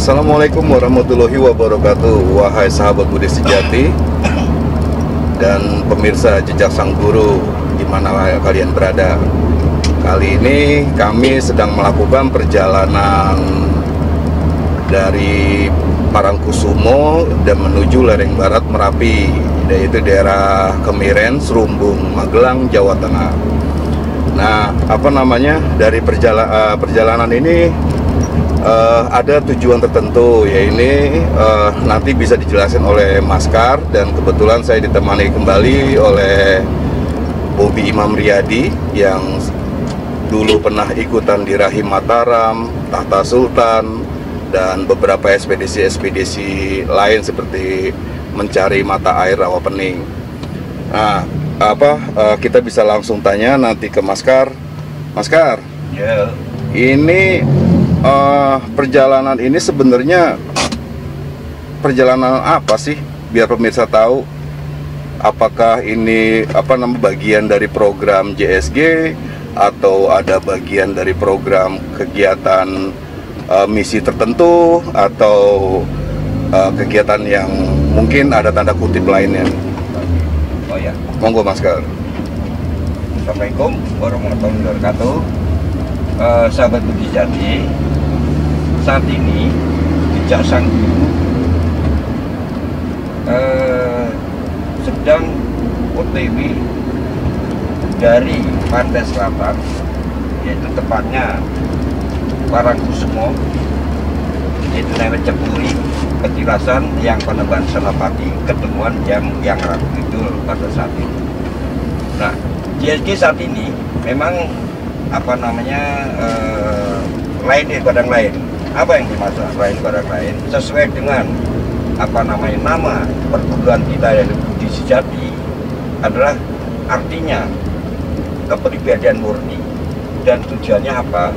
Assalamualaikum warahmatullahi wabarakatuh. Wahai sahabat Budi Sejati dan pemirsa Jejak Sang Guru dimana kalian berada. Kali ini kami sedang melakukan perjalanan dari Parangkusumo dan menuju lereng barat Merapi, yaitu daerah Kemiren, Serumbung, Magelang, Jawa Tengah. Nah, dari perjalanan ini ada tujuan tertentu, yaitu nanti bisa dijelaskan oleh Mas Kar, dan kebetulan saya ditemani kembali oleh Bobi Imam Riyadi yang dulu pernah ikutan di Rahim Mataram, Tahta Sultan, dan beberapa ekspedisi lain seperti mencari mata air rawa pening. Nah, kita bisa langsung tanya nanti ke Mas Kar. Mas Kar, Ya, ini perjalanan ini sebenarnya perjalanan apa sih? Biar pemirsa tahu, apakah ini bagian dari program JSG atau ada bagian dari program kegiatan misi tertentu atau kegiatan yang mungkin ada tanda kutip lainnya. oh ya. Monggo Mas Kar. Assalamualaikum warahmatullahi wabarakatuh. Sahabat Budi Sejati, saat ini Jejak Sang Guru sedang OTW dari pantai selatan, yaitu tepatnya Parangkusumo, yaitu Nenek Cepuri, Petilasan, yang Panembahan Senapati, ketemuan yang Ratu Kidul pada saat itu. Nah, JSG saat ini memang lain daripada yang lain. Apa yang dimaksud lain daripada yang lain? Sesuai dengan nama perguruan kita yang Budi Sejati adalah artinya kepribadian murni, dan tujuannya apa?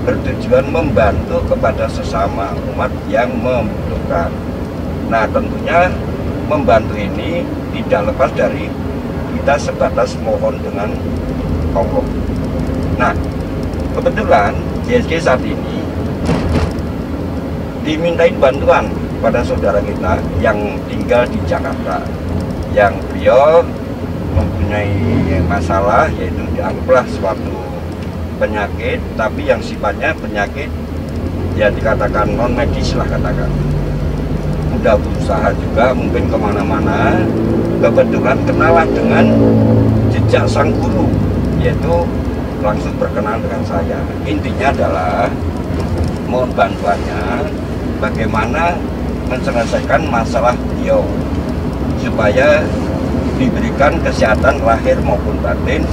Bertujuan membantu kepada sesama umat yang membutuhkan. Nah, tentunya membantu ini tidak lepas dari kita sebatas mohon dengan Allah. Nah, kebetulan JSG saat ini dimintain bantuan pada saudara kita yang tinggal di Jakarta, yang beliau mempunyai masalah, yaitu dianggaplah suatu penyakit, tapi yang sifatnya penyakit ya dikatakan non medis lah katakan. Udah berusaha juga mungkin kemana-mana, kebetulan kenalan dengan Jejak Sang Guru, yaitu langsung berkenalan dengan saya. Intinya adalah mohon bantuannya bagaimana menyelesaikan masalah beliau supaya diberikan kesehatan lahir maupun batin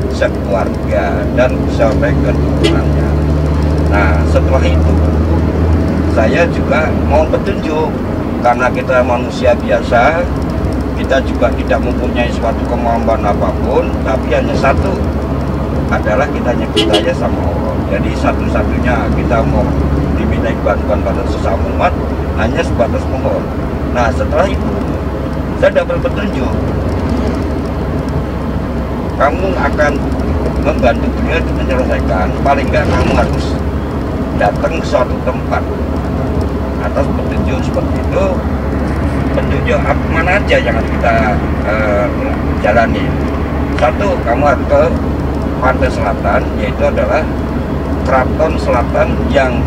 sekeluarga dan sampai keturunannya. Nah, setelah itu saya juga mau petunjuk, karena kita manusia biasa, kita juga tidak mempunyai suatu kemampuan apapun, tapi hanya satu adalah kita nyebut aja sama Allah. Jadi satu-satunya kita mau dimintai bantuan pada sesama umat hanya sebatas mohon. Nah, setelah itu saya dapat petunjuk, kamu akan membantu beliau untuk menyelesaikan. Paling nggak kamu harus datang ke suatu tempat. Atas petunjuk seperti itu, petunjuk mana aja yang harus kita jalani. Satu, kamu harus ke pantai selatan, yaitu adalah Keraton Selatan yang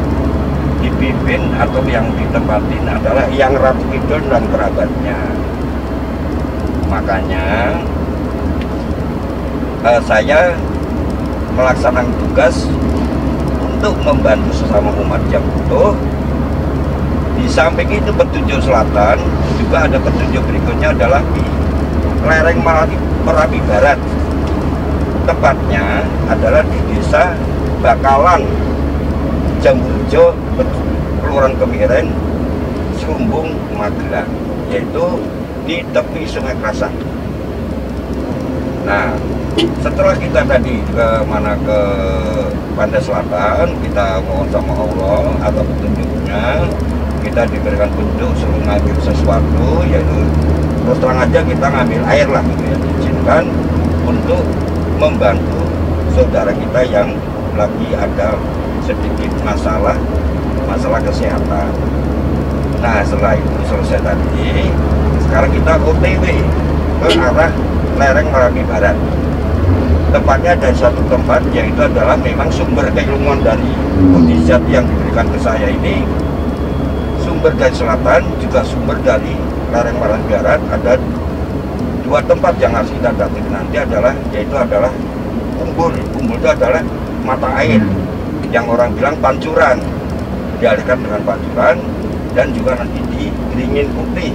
dipimpin atau yang ditempatin adalah yang Ratu Kidul dan kerabatnya. Makanya saya melaksanakan tugas untuk membantu sesama umat yang butuh. Di samping itu petunjuk selatan juga ada petunjuk berikutnya adalah di lereng Merapi Barat. Tepatnya adalah di desa Bakalan, Jamburjo, Kelurahan Kemiren, Serumbung, Magelang, yaitu di tepi Sungai Krasan. Nah, setelah kita tadi ke pantai selatan, kita mohon sama Allah atau petunjuknya, kita diberikan petunjuk suruh ngambil sesuatu, yaitu terus terang aja kita ngambil air lah gitu ya, diizinkan untuk membantu saudara kita yang lagi ada sedikit masalah masalah kesehatan. Nah setelah itu selesai tadi, sekarang kita OTW ke arah lereng Merapi Barat. Tempatnya ada satu tempat, yaitu adalah memang sumber keilmuan dari mukjizat yang diberikan ke saya ini. Sumber dari selatan, juga sumber dari lereng Merapi Barat. Ada dua tempat yang harus kita datangi nanti adalah, yaitu adalah Umbul. Umbul itu adalah mata air yang orang bilang pancuran, dialihkan dengan pancuran, dan juga nanti di Beringin Putih.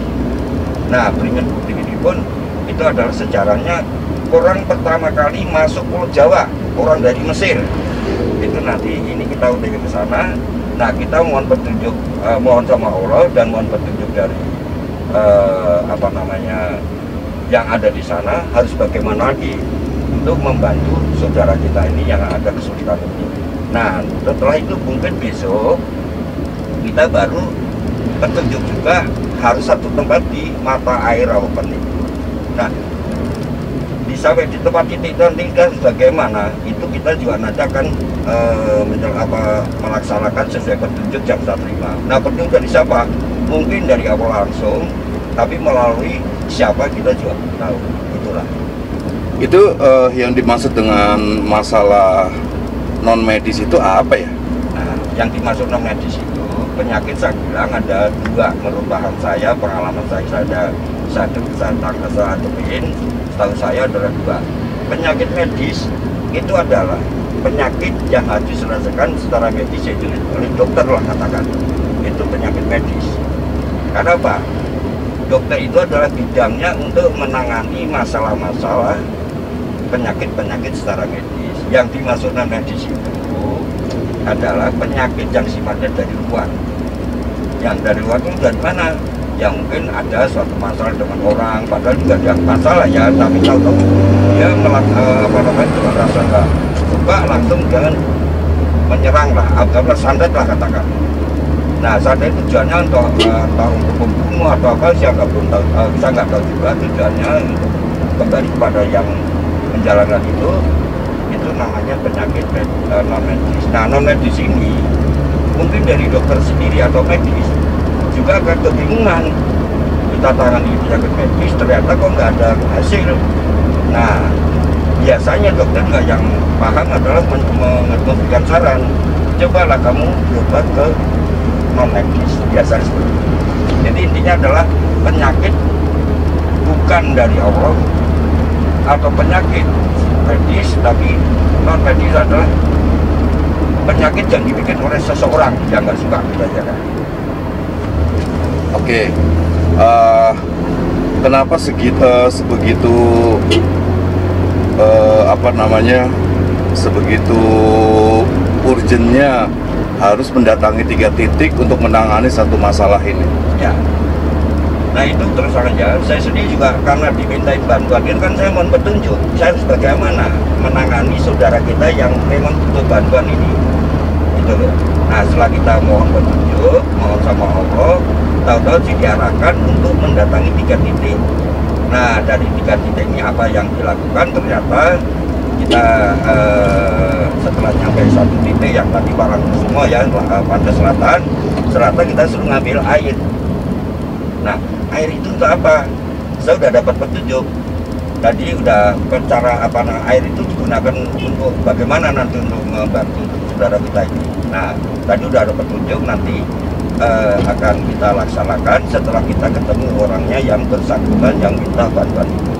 Nah, Beringin Putih ini pun itu adalah sejarahnya orang pertama kali masuk Pulau Jawa, orang dari Mesir. Itu nanti ini kita udah ke sana. Nah, kita mohon petunjuk, mohon sama Allah dan mohon petunjuk dari apa namanya yang ada di sana, harus bagaimana lagi untuk membantu saudara kita ini yang ada kesulitan ini. Nah, setelah itu mungkin besok kita baru petunjuk juga harus satu tempat di mata air Rawapen itu. Nah, sampai di tempat titik nanti kan bagaimana itu kita juga nanti akan melaksanakan sesuai petunjuk yang saya terima. Nah, petunjuk dari siapa? Mungkin dari awal langsung, tapi melalui siapa kita juga tahu. Itulah. Itu yang dimaksud dengan masalah non medis itu apa ya? Nah, yang dimaksud non medis itu penyakit saya bilang ada dua. Menurut paham saya, pengalaman saya hadapin, setahu saya adalah dua. Penyakit medis itu adalah penyakit yang harus diselesaikan secara medis, yaitu oleh dokter lah katakan. Itu penyakit medis. Karena apa? Dokter itu adalah bidangnya untuk menangani masalah-masalah penyakit-penyakit secara medis. Yang dimaksud medis itu adalah penyakit yang sifatnya dari luar. Yang dari luar itu dari mana? Yang mungkin ada suatu masalah dengan orang, padahal juga ada masalah ya, tapi tahu-tahu dia dengan rasa nggak suka, langsung jangan menyerang lah, atau santet lah katakan. Nah, santet tujuannya untuk membunuh atau apa, saya belum tahu, saya nggak tahu juga tujuannya. Kembali kepada yang menjalankan itu namanya penyakit non medis. Nah, non medis ini mungkin dari dokter sendiri atau medis juga akan kebingungan, kita tangani penyakit medis ternyata kok nggak ada hasil. Nah, biasanya dokter juga yang paham adalah memberikan saran, cobalah kamu berobat ke non medis, biasanya seperti itu. Jadi intinya adalah penyakit bukan dari Allah atau penyakit medis, tapi non medis adalah penyakit yang dibikin oleh seseorang yang nggak suka kita jaga. Oke, kenapa sebegitu sebegitu urgennya harus mendatangi 3 titik untuk menangani satu masalah ini? Ya, nah itu terus saja. Saya sendiri juga karena dimintai bantuan, kan saya mohon petunjuk. Saya harus bagaimana menangani saudara kita yang memang butuh bantuan ini. Itu loh. Nah, setelah kita mohon petunjuk, mohon sama Allah, tahu-tahu diarahkan untuk mendatangi 3 titik. Nah, dari 3 titik ini apa yang dilakukan? Ternyata kita setelah sampai satu titik yang tadi barang semua ya, pada selatan kita suruh ngambil air. Nah, air itu untuk apa? Saya udah dapat petunjuk. Tadi udah cara air itu digunakan untuk bagaimana nanti untuk membantu saudara kita ini. Nah, tadi udah ada petunjuk, nanti akan kita laksanakan setelah kita ketemu orangnya yang bersangkutan yang minta bantuan itu.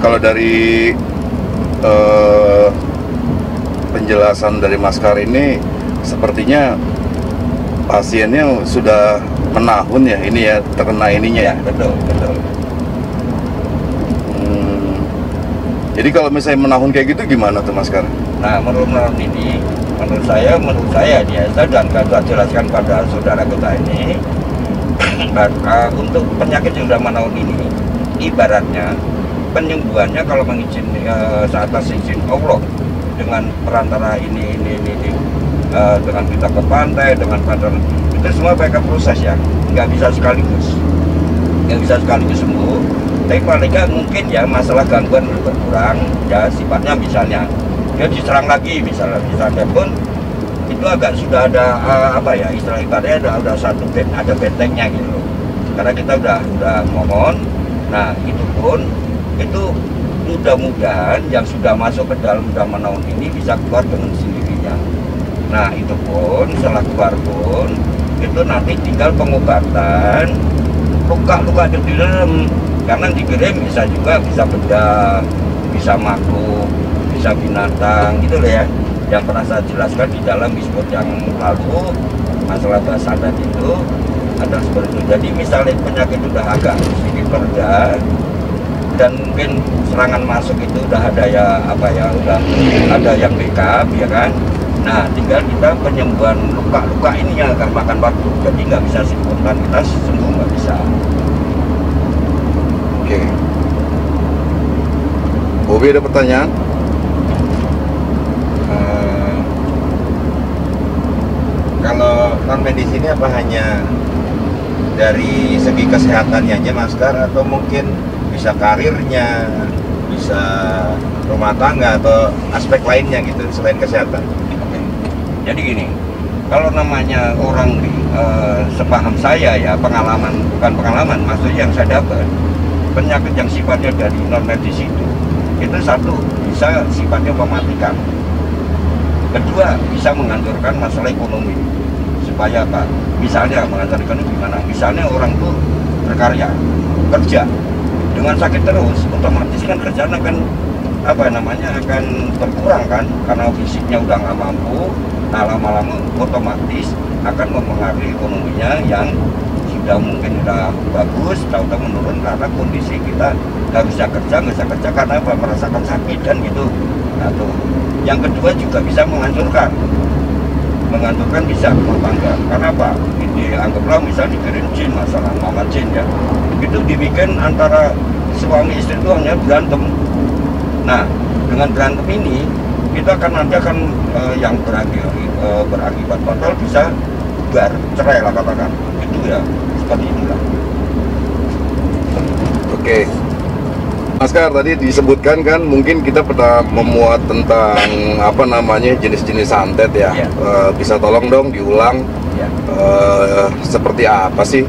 Kalau dari penjelasan dari Mas Kar ini, sepertinya pasiennya sudah menahun ya, ini ya, terkena ininya ya. Betul. Jadi kalau misalnya menahun kayak gitu gimana tuh Mas Kar? Nah, menurut saya biasa, dan saya jelaskan pada saudara kita ini, untuk penyakit yang sudah menahun ini, ibaratnya penyembuhannya kalau atas izin Allah, dengan perantara ini dengan kita ke pantai, dengan pantai, itu semua pakai proses ya, nggak bisa sekaligus sembuh. Tapi paling nggak mungkin ya masalah gangguan berkurang ya, sifatnya misalnya dia diserang lagi misalnya pun itu agak sudah ada apa ya istilah ibaratnya ada satu ada bentengnya gitu loh. Karena kita udah mohon, nah itu pun itu mudah-mudahan yang sudah masuk ke dalam Damanon ini bisa keluar dengan sendirinya. Nah itu pun setelah keluar pun itu nanti tinggal pengobatan luka-luka di dalam, karena dikirim bisa juga bisa benda, bisa makhluk, bisa binatang gitu loh ya. Yang pernah saya jelaskan di dalam episode yang lalu masalah bahasa adat itu ada seperti itu. Jadi misalnya penyakit udah agak sedikit reda dan mungkin serangan masuk itu udah ada ya apa ya udah ada yang backup ya kan. Nah tinggal kita penyembuhan luka-luka ini yang akan makan waktu, jadi nggak bisa spontan kita sembuh, nggak bisa. Oke. Bobi ada pertanyaan? Kalau non medis ini apa hanya dari segi kesehatannya aja Mas Gar, atau mungkin bisa karirnya, bisa rumah tangga atau aspek lainnya gitu selain kesehatan? Oke. Jadi gini, kalau namanya orang sepaham saya ya, pengalaman, bukan pengalaman, maksudnya yang saya dapat, penyakit yang sifatnya dari non medis itu satu bisa sifatnya mematikan, kedua bisa menghancurkan masalah ekonomi. Supaya apa? Misalnya menghancurkan gimana? Misalnya orang tuh berkarya, kerja dengan sakit terus, otomatis kan kerjaan akan apa namanya akan berkurang kan, karena fisiknya udah nggak mampu. Nah lama-lama otomatis akan mempengaruhi ekonominya yang sudah mungkin udah bagus, tahu-tahu menurun karena kondisi kita harusnya kerja nggak bisa kerja karena apa? Merasakan sakit kan gitu. Nah tuh. Yang kedua juga bisa menghancurkan bisa rumah tangga. Karena apa? Ini anggaplah misalnya dikirim jin, masalah mama jin ya, itu dibikin antara suami istri itu hanya berantem. Nah dengan berantem ini kita akan nanti akan yang berakibat fatal bisa bubar, cerai lah katakan. Itu ya seperti inilah. Oke. Mas Gar, tadi disebutkan kan mungkin kita pernah memuat tentang apa namanya jenis-jenis santet ya. Ya. Bisa tolong dong diulang Ya. seperti apa sih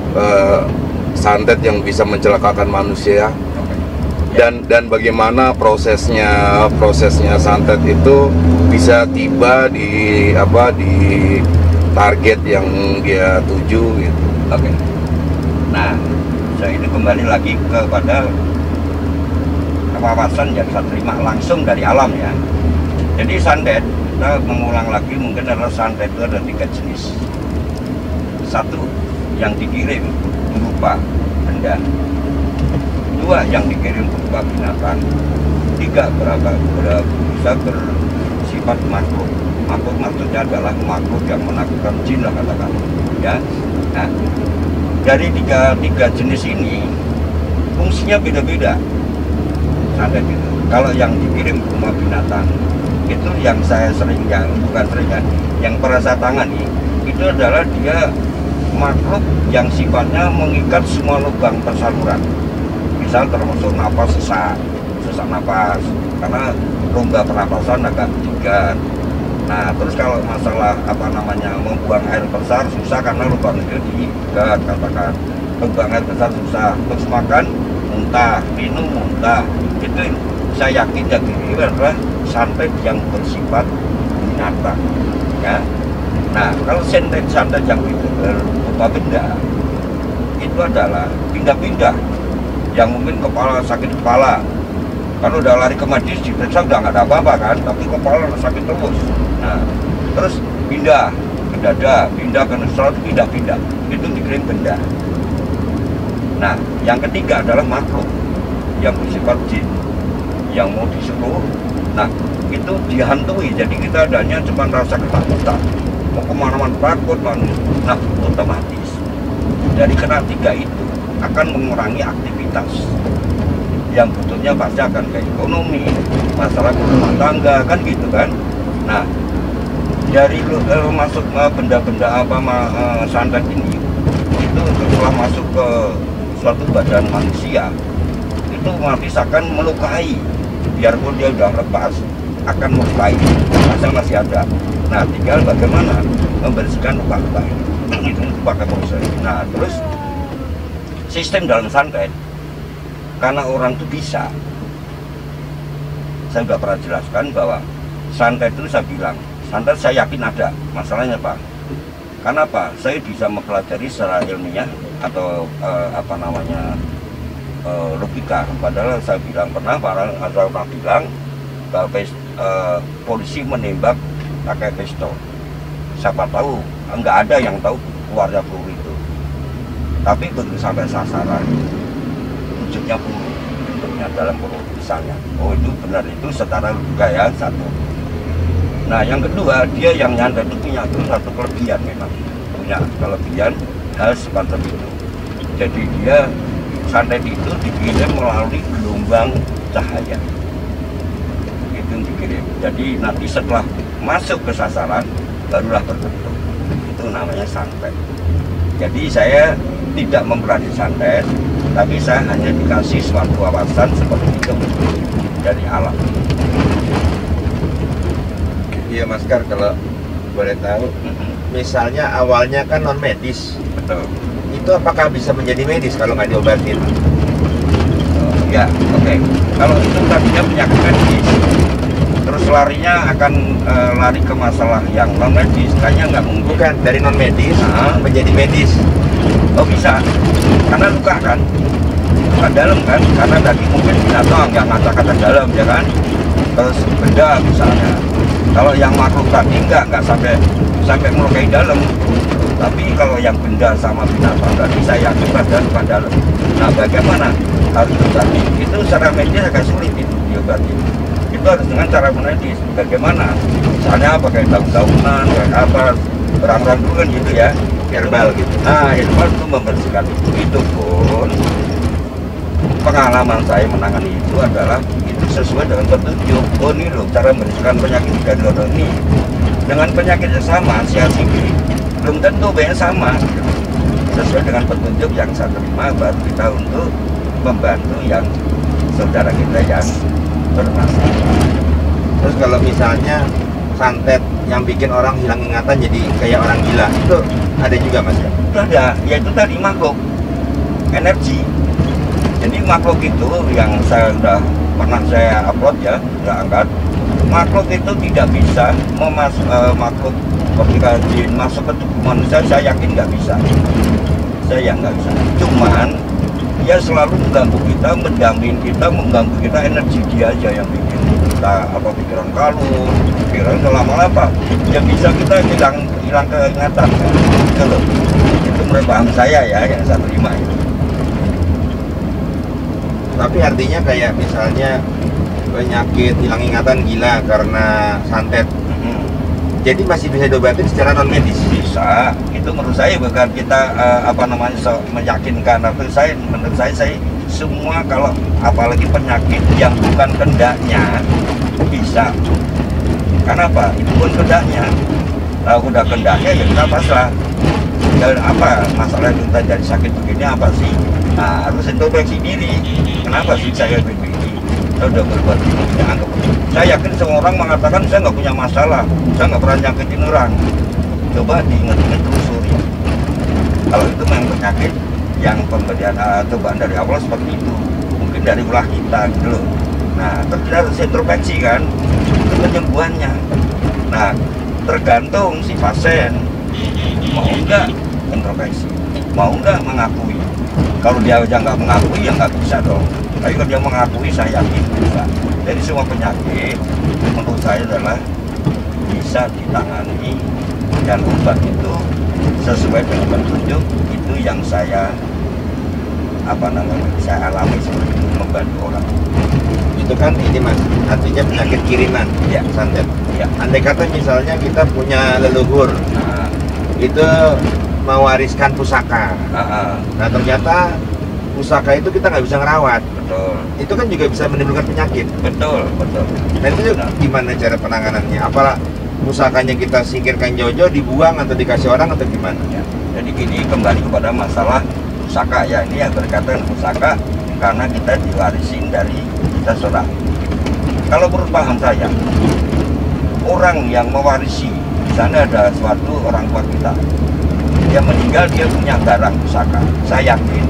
santet yang bisa mencelakakan manusia, dan bagaimana prosesnya santet itu bisa tiba di target yang dia tuju gitu. Oke. Nah, saya ini kembali lagi kepada wawasan yang saya terima langsung dari alam ya. Jadi santet, kita mengulang lagi, mungkin adalah santet itu ada 3 jenis. Satu, yang dikirim berupa benda. 2, yang dikirim berupa binatang. 3, bisa bersifat makhluk. Makhluk maksudnya adalah makhluk yang menakutkan jin lah katakan ya. Nah, dari tiga jenis ini fungsinya beda-beda. Santet itu. Kalau yang dikirim rumah binatang itu yang saya sering, yang bukan sering ya, yang pernah saya tangani itu adalah dia makhluk yang sifatnya mengikat semua lubang tersaluran. Misal termasuk napas, sesak napas, karena rongga pernapasan agak tiga. Nah terus kalau masalah apa namanya membuang air besar susah karena lubang itu diikat katakan. Lubang air besar susah. Terus makan muntah, minum muntah, itu saya yakin ini adalah santet yang bersifat binatang ya. Nah kalau santet yang berupa benda itu adalah pindah-pindah, yang mungkin kepala sakit kepala, kalau udah lari ke medis diperiksa udah nggak ada apa-apa kan, tapi kepala sakit terus. Nah terus pindah ke dada, pindah ke nusra, pindah-pindah, itu dikirim benda. Nah, yang ketiga adalah makhluk yang bersifat jin, yang mau disuruh. Nah, itu dihantui. Jadi kita adanya cuma rasa ketakutan. Mau kemana-mana takut, nah otomatis dari kena 3 itu akan mengurangi aktivitas. Yang betulnya pasti akan ke ekonomi, masalah rumah tangga kan gitu kan. Nah, dari masuk benda-benda santet ini, itu setelah masuk ke suatu badan manusia itu otomatis akan melukai, biarpun dia udah lepas akan mulai masih ada. Nah, tinggal bagaimana membersihkan luka-luka ini. Itu pakai proses. Nah, terus sistem dalam santet, karena orang itu bisa, saya sudah pernah jelaskan bahwa santet itu saya bilang, santet saya yakin ada. Masalahnya apa? Karena apa? Saya bisa mempelajari secara ilmiah atau logika. Padahal saya bilang pernah bilang bahwa polisi menembak pakai pistol. Siapa tahu, enggak ada yang tahu keluarnya peluru itu. Tapi begitu sampai sasaran, wujudnya peluru, bentuknya dalam peluru misalnya. Oh, itu benar, itu setara gaya satu. Nah, yang kedua, dia yang nyantet itu punya satu kelebihan memang. Punya kelebihan hal semacam itu. Jadi dia santet itu dikirim melalui gelombang cahaya. Itu dikirim. Jadi nanti setelah masuk ke sasaran barulah berbentuk. Itu namanya santet. Jadi saya tidak memberani santet, tapi saya hanya dikasih suatu wawasan seperti itu dari alam. Iya Mas Kar, kalau boleh tahu, misalnya awalnya kan non medis, Betul. itu apakah bisa menjadi medis kalau nggak diobatin? Ya, oke. Kalau itu tadinya penyakit medis, terus larinya akan lari ke masalah yang non medis, kayaknya nggak mungkin. Bukan, dari non medis menjadi medis. Oh bisa, karena luka kan, luka dalam kan, karena tadi mungkin binatang yang ngacak-ngacak dalam ya kan, terus benda misalnya. Kalau yang makhluk tadi enggak sampai melukai dalam. Tapi kalau yang benda sama binatang tadi saya yakin ada luka dalam. Nah, bagaimana harus diobati? Itu secara medis agak sulit itu diobati. Itu harus dengan cara medis. Bagaimana? Misalnya pakai daun-daunan, pakai apa, berang-berang dulu kan gitu ya, herbal gitu. Nah, herbal itu membersihkan itu pun pengalaman saya menangani itu adalah itu sesuai dengan petunjuk. Oh, ini loh cara membersihkan penyakit dari orang ini. Dengan penyakit yang sama, CCP belum tentu banyak sama. Sesuai dengan petunjuk yang saya terima, baru kita untuk membantu yang saudara kita yang bermasalah. Terus kalau misalnya santet yang bikin orang hilang ingatan jadi kayak orang gila, itu ada juga Mas? Itu ada, yaitu tadi makhluk energi. Jadi makhluk itu yang saya udah pernah saya upload ya, udah angkat. Makhluk itu tidak bisa makhluk ketika jin masuk ke tubuh manusia, saya yakin nggak bisa. Saya nggak bisa. Cuman dia selalu mengganggu kita, mendampingi kita, mengganggu kita, energi dia aja yang bikin kita pikiran kalut, pikiran lama-lama apa. Ya bisa kita hilang keingatan. Gitu loh. Itu menurut paham saya ya yang saya terima itu. Tapi artinya kayak misalnya penyakit hilang ingatan gila karena santet, jadi masih bisa diobatin secara non medis? Bisa. Itu menurut saya bukan kita meyakinkan. Menurut saya semua, kalau apalagi penyakit yang bukan kendaknya bisa. Karena apa? Itu pun kendaknya. Kalau udah kendaknya ya kita pasrah. Dan apa masalah kita jadi sakit begini apa sih? Nah, harus introspeksi diri. Kenapa sih saya begini? Saya udah berbuat begini, anggap. Saya yakin semua orang mengatakan saya nggak punya masalah, saya nggak pernah nyakitin orang. Coba diingat-ingat telusuri. Kalau itu memang penyakit yang pemberian cobaan dari Allah seperti itu, mungkin dari ulah kita gitu loh. Nah, terus kita harus introspeksi kan, itu penyembuhannya. Nah, tergantung si pasien mau nggak introspeksi, mau nggak mengakui. Kalau dia aja nggak mengakui ya nggak bisa dong. Tapi kalau dia mengakui, saya yakin bisa. Jadi semua penyakit menurut saya adalah bisa ditangani, dan obat itu sesuai dengan petunjuk itu yang saya saya alami seperti itu, membantu orang. Itu kan ini Mas, artinya penyakit kiriman ya, santet ya. Andai kata misalnya kita punya leluhur, itu mewariskan pusaka, nah ternyata pusaka itu kita nggak bisa ngerawat. Betul. Itu kan juga bisa menimbulkan penyakit. Betul. Dan itu gimana cara penanganannya? Apalah pusakanya kita singkirkan jauh-jauh, dibuang atau dikasih orang atau gimana? Ya. Jadi gini, kembali kepada masalah pusaka ya, ini yang berkaitan pusaka karena kita diwarisin dari seseorang. Kalau menurut paham saya, orang yang mewarisi, di sana ada suatu orang tua kita yang meninggal, dia punya barang pusaka, saya yakin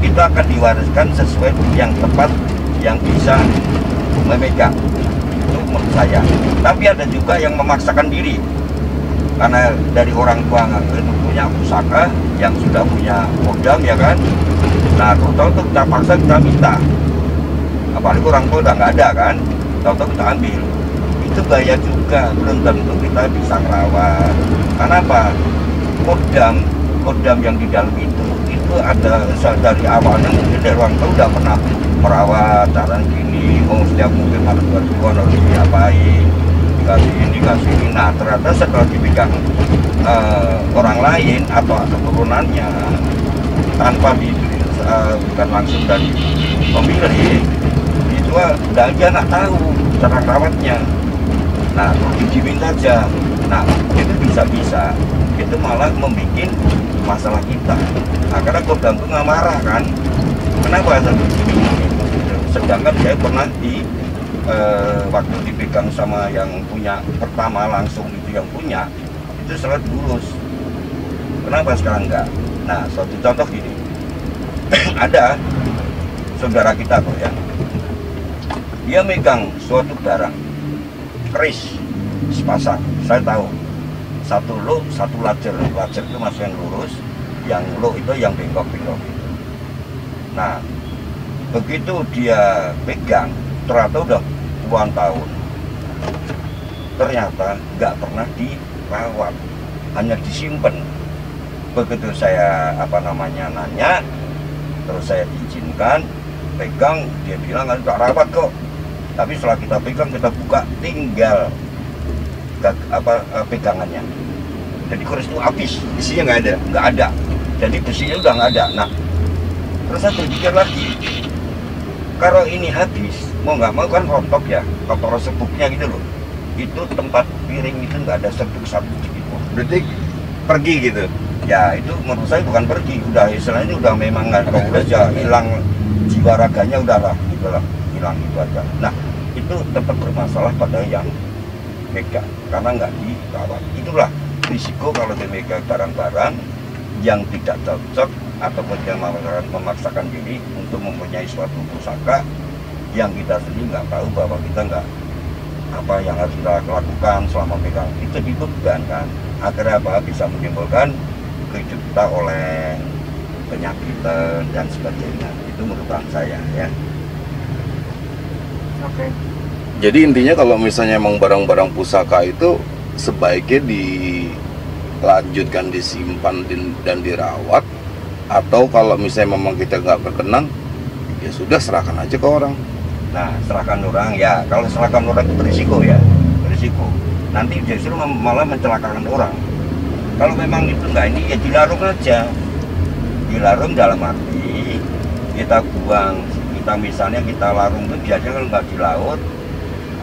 itu akan diwariskan sesuai yang tepat, yang bisa memegang. Itu menurut saya. Tapi ada juga yang memaksakan diri, karena dari orang tua itu punya pusaka, yang sudah punya kodam, ya kan. Nah, tahu-tahu kita paksa, kita minta, apalagi orang tua udah nggak ada kan, tahu-tahu kita ambil. Itu bahaya juga, belum tentu kita bisa ngerawat. Karena apa? Kodam yang di dalam itu ada dari awalnya mungkin dari orang tua udah pernah merawat cara gini, setiap mungkin harus berjuang, harus diapain, dikasih ini. Nah, ternyata setelah dipegang orang lain atau keturunannya tanpa bukan langsung dari pemilik, itu dia nggak tahu cara rawatnya. Nah, dijimin saja. Nah, itu bisa itu malah membuat masalah kita. Nah, karena kodam itu nggak marah kan, kenapa saya dijimin? Sedangkan saya pernah waktu dipegang sama yang punya pertama langsung, itu yang punya itu selalu lurus. Kenapa sekarang enggak? Nah, suatu contoh gini, ada saudara kita kok ya, dia megang suatu barang keris sepasang, saya tahu, satu lo, satu lajer itu masih yang lurus, yang lo itu yang bengkok-bengkok gitu. Nah, begitu dia pegang, ternyata udah puluhan tahun, ternyata nggak pernah dirawat, hanya disimpan. Begitu saya nanya, terus saya diizinkan pegang, dia bilang nggak rawat kok. Tapi setelah kita pegang, kita buka, tinggal pegangannya. Jadi keris itu habis, isinya nggak ada. Jadi besinya udah nggak ada. Nah, terus saya berpikir lagi, kalau ini habis, mau nggak mau kan rontok ya, kotor sebuknya gitu loh. Itu tempat piring itu nggak ada sebuk satu gitu. Berarti pergi gitu? Ya itu menurut saya bukan pergi, udah istilahnya udah memang nggak tahu aja, hilang jiwa raganya udahlah, gitulah, hilang itu aja. Nah, itu tetap bermasalah pada yang megang karena nggak dirawat. Itulah risiko kalau dimegang barang-barang yang tidak cocok ataupun yang memaksakan diri untuk mempunyai suatu pusaka yang kita sendiri nggak tahu bahwa kita nggak apa yang harus kita lakukan selama pegang itu dibeban kan, akhirnya apa bisa menimbulkan kehidupan kita oleh penyakit dan sebagainya. Itu menurut saya ya. Oke. Jadi intinya kalau misalnya emang barang-barang pusaka itu sebaiknya dilanjutkan, disimpan dan dirawat, atau kalau misalnya memang kita nggak berkenan, ya sudah serahkan aja ke orang. Nah, serahkan orang ya. Kalau serahkan orang itu berisiko ya, berisiko. Nanti justru malah mencelakakan orang. Kalau memang itu enggak, ini ya dilarung aja. Dilarung dalam arti kita buang, kita misalnya kita larung itu biasanya kalau nggak di laut,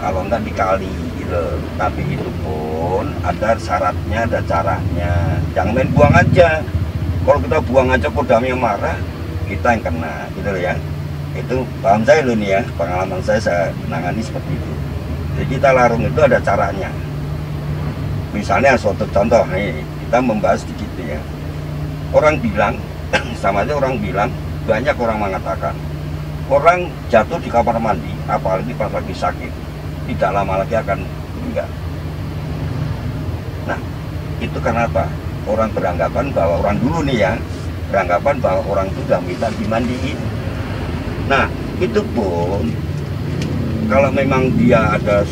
kalau nggak di kali gitu. Tapi itu pun ada syaratnya, ada caranya. Jangan main buang aja. Kalau kita buang aja kodamnya marah, kita yang kena gitu ya. Itu paham saya loh nih ya, pengalaman saya menangani seperti itu. Jadi kita larung itu ada caranya. Misalnya suatu contoh nih, kita membahas sedikit ya. Orang bilang, sama aja orang bilang, banyak orang mengatakan orang jatuh di kamar mandi, apalagi pas lagi sakit, tidak lama lagi akan meninggal. Nah, itu karena apa? Orang beranggapan bahwa orang dulu nih ya, beranggapan bahwa orang itu sudah minta dimandiin. Nah, itu pun kalau memang dia ada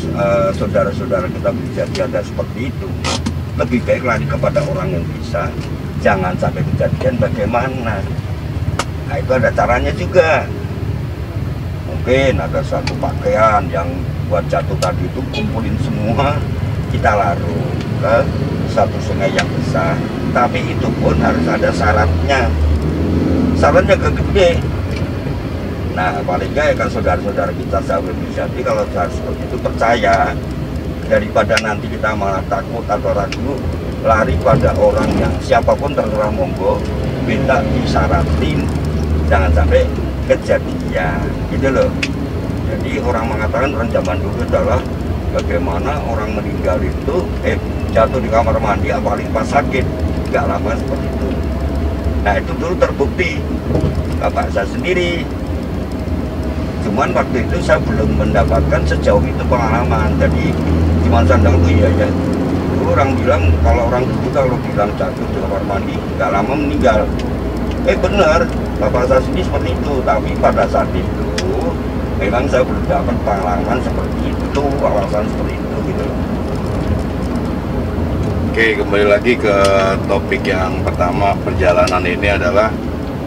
saudara-saudara kita kejadian ada seperti itu, lebih baik lari kepada orang yang bisa, jangan sampai kejadian bagaimana. Nah, itu ada caranya juga. Mungkin ada satu pakaian yang buat jatuh tadi itu kumpulin semua, kita larung ke satu sungai yang besar, tapi itu pun harus ada syaratnya. Syaratnya gede. Nah, paling nggak ya kan saudara-saudara kita sahabat jadi kalau harus seperti itu percaya, daripada nanti kita malah takut atau ragu, lari pada orang yang siapapun terserah monggo, minta disyaratin, jangan sampai kejadian gitu loh. Jadi orang mengatakan orang zaman dulu adalah bagaimana orang meninggal itu jatuh di kamar mandi apalagi pas sakit, nggak lama seperti itu. Nah itu dulu terbukti bapak saya sendiri. Cuman waktu itu saya belum mendapatkan sejauh itu pengalaman. Jadi cuma sandang tuh iya ya. Orang bilang kalau orang dulu kalau bilang jatuh di kamar mandi nggak lama meninggal. Benar, bapak saya sendiri seperti itu. Tapi pada saat itu memang saya belum dapat pengalaman seperti itu, alasan seperti itu gitu. Oke, kembali lagi ke topik yang pertama. Perjalanan ini adalah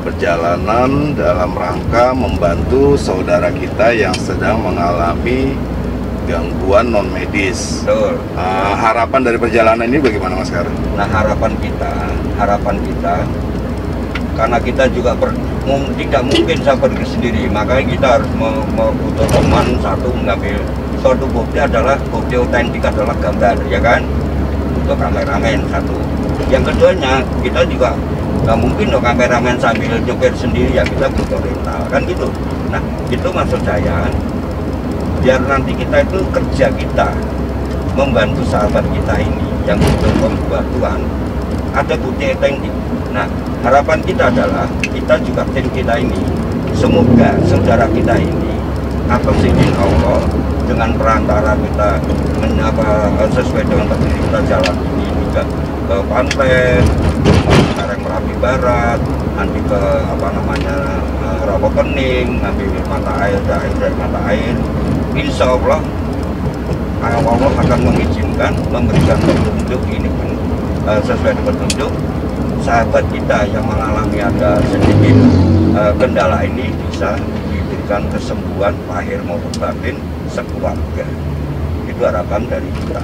perjalanan dalam rangka membantu saudara kita yang sedang mengalami gangguan non medis. Betul. Harapan dari perjalanan ini bagaimana Mas Kar? Nah harapan kita karena kita juga tidak mungkin saya pergi sendiri, makanya kita harus butuh teman satu mengambil suatu bukti adalah bukti otentik adalah gambar, ya kan, untuk kameramen satu. Yang keduanya kita juga nggak mungkin dong kameramen sambil nyopir sendiri, ya kita butuh rental kan gitu. Nah itu maksud saya, biar nanti kita itu kerja kita membantu sahabat kita ini yang butuh bantuan, ada bukti otentik. Nah harapan kita adalah kita juga tim kita ini, semoga saudara kita ini atas izin Allah dengan perantara kita sesuai dengan petunjuk kita jalan ini juga ke pantai, sekarang Merapi Barat, nanti ke Rawapening, ngambil mata air dari mata air. Insya Allah Allah akan mengizinkan memberikan petunjuk ini pun sesuai dengan petunjuk sahabat kita yang mengalami ada sedikit kendala ini bisa diberikan kesembuhan lahir maupun batin sekeluarga. Itu harapan dari kita.